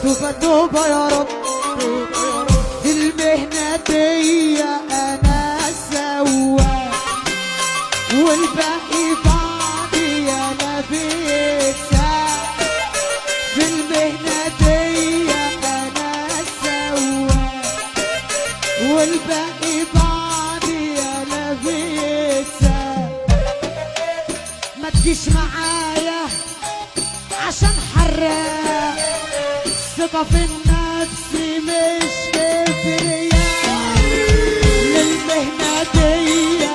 توبة توبة يا رب. في المهنة دي أنا سواق والباقي بعدي أنا بيتساق. في المهنة دي أنا سواق والباقي بعدي أنا بيتساق. ما تجيش معايا عشان حراق، ثقة في النفس مش كبرياء. للمهنة دي